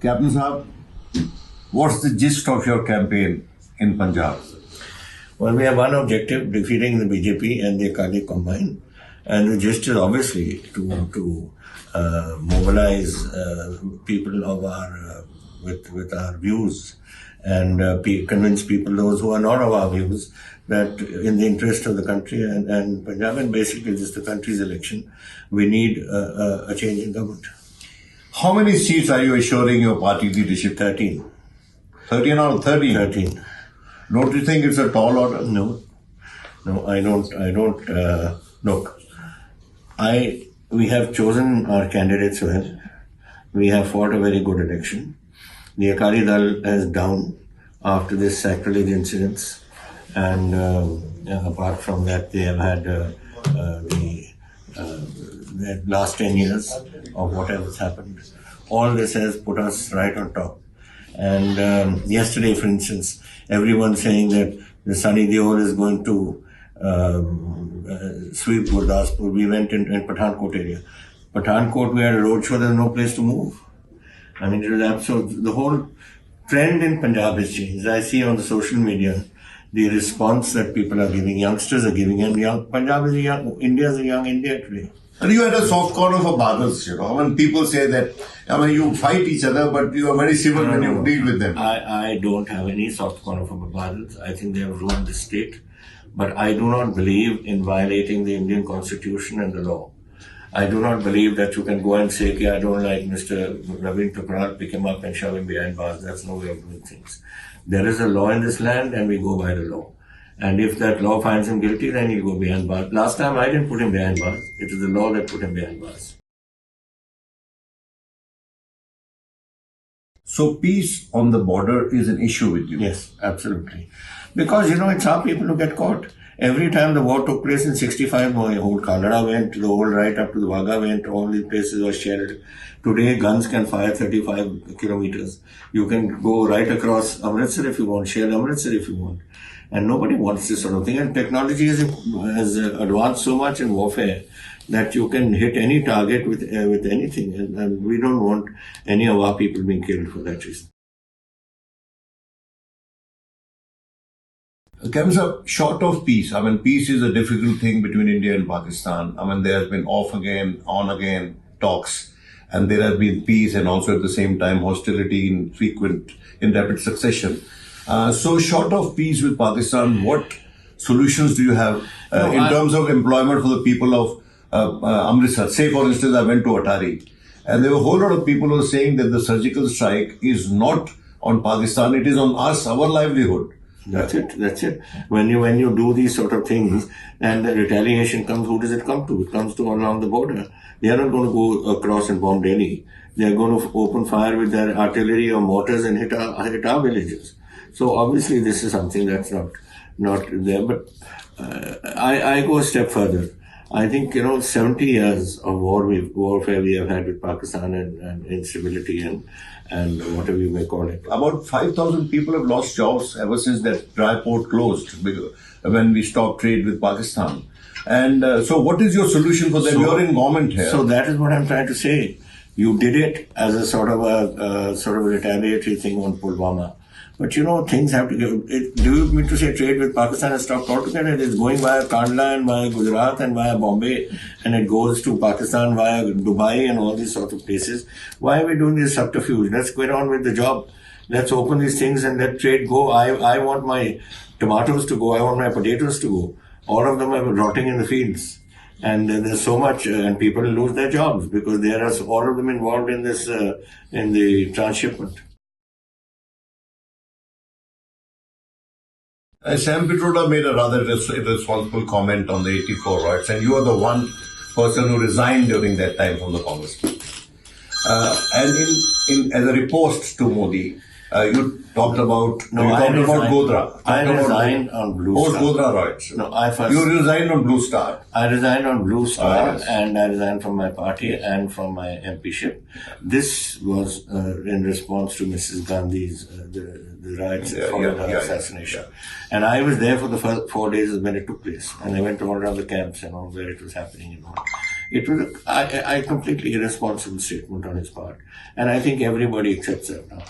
Captain Saab, what's the gist of your campaign in Punjab? Well, we have one objective, defeating the BJP and the Akali combined. And the gist is obviously to mobilize people of our with our views and convince people, those who are not of our views, that in the interest of the country and Punjab, and basically just the country's election, we need a change in government. How many seats are you assuring your party leadership? 13. 13 out of 13? 13. Don't you think it's a tall order? No, I don't. Look, we have chosen our candidates well. We have fought a very good election. The Akali Dal is down after this sacrilege incidents, and apart from that, they have had the last 10 years of whatever's happened. All this has put us right on top. And yesterday, for instance, everyone saying that the Sunny Deol is going to sweep Gurdaspur. We went in Pathankot area. Pathankot, we had a roadshow, there was no place to move. I mean, it was absolute. The whole trend in Punjab has changed. I see on the social media the response that people are giving, youngsters are giving, and Punjab is India is a young India today. And you had a soft corner for Badals, you know. When people say that, you fight each other, but you are very civil when you deal with them. I don't have any soft corner for Badals. I think they have ruined the state. But I do not believe in violating the Indian Constitution and the law. I do not believe that you can go and say, I don't like Mr. Ravin Tukral, pick him up and shove him behind bars. That's no way of doing things. There is a law in this land and we go by the law. And if that law finds him guilty, then he'll go behind bars. Last time I didn't put him behind bars. It is the law that put him behind bars. So peace on the border is an issue with you? Yes, absolutely. Because, it's our people who get caught. Every time the war took place in 65, the whole Kandla went, the whole right up to the Wagah went, all these places were shelled. Today, guns can fire 35 kilometers. You can go right across Amritsar if you want, shell Amritsar if you want. And nobody wants this sort of thing. And technology has advanced so much in warfare that you can hit any target with anything. And we don't want any of our people being killed for that reason. Captain Sir, short of peace, peace is a difficult thing between India and Pakistan. There has been off again, on again talks, and there has been peace and also at the same time hostility in rapid succession. So short of peace with Pakistan, what solutions do you have in terms of employment for the people of Amritsar? Say, for instance, I went to Atari, and there were a whole lot of people who were saying that the surgical strike is not on Pakistan, it is on us, our livelihood. That's it. When you do these sort of things and the retaliation comes, who does it come to? It comes to along the border. They are not going to go across and bomb Delhi. They are going to open fire with their artillery or mortars and hit our villages. So obviously this is something that's not there. But I go a step further. I think, 70 years of warfare we have had with Pakistan and instability and whatever you may call it. About 5,000 people have lost jobs ever since that dry port closed when we stopped trade with Pakistan. And so what is your solution for them? You're in government here. So that is what I'm trying to say. You did it as a sort of a retaliatory thing on Pulwama. But things have to go. Do you mean to say trade with Pakistan has stopped altogether? It is going via Kandla and via Gujarat and via Bombay, and it goes to Pakistan via Dubai and all these sort of places. Why are we doing this subterfuge? Let's get on with the job. Let's open these things and let trade go. I want my tomatoes to go. I want my potatoes to go. All of them are rotting in the fields. And there's so much, and people lose their jobs because there are all of them involved in this, in the transshipment. Sam Pitroda made a rather irresponsible comment on the 84 riots, and you are the one person who resigned during that time from the Congress. And as a riposte to Modi, you talked about Godhra. I resigned on Blue Star. Post Godhra riots. You resigned on Blue Star. I resigned on Blue Star, and I resigned from my party and from my MPship. This was in response to Mrs. Gandhi's the riots that followed her assassination. And I was there for the first 4 days when it took place, and I went to all around the camps and all where it was happening and all. It was a completely irresponsible statement on his part. And I think everybody accepts that now.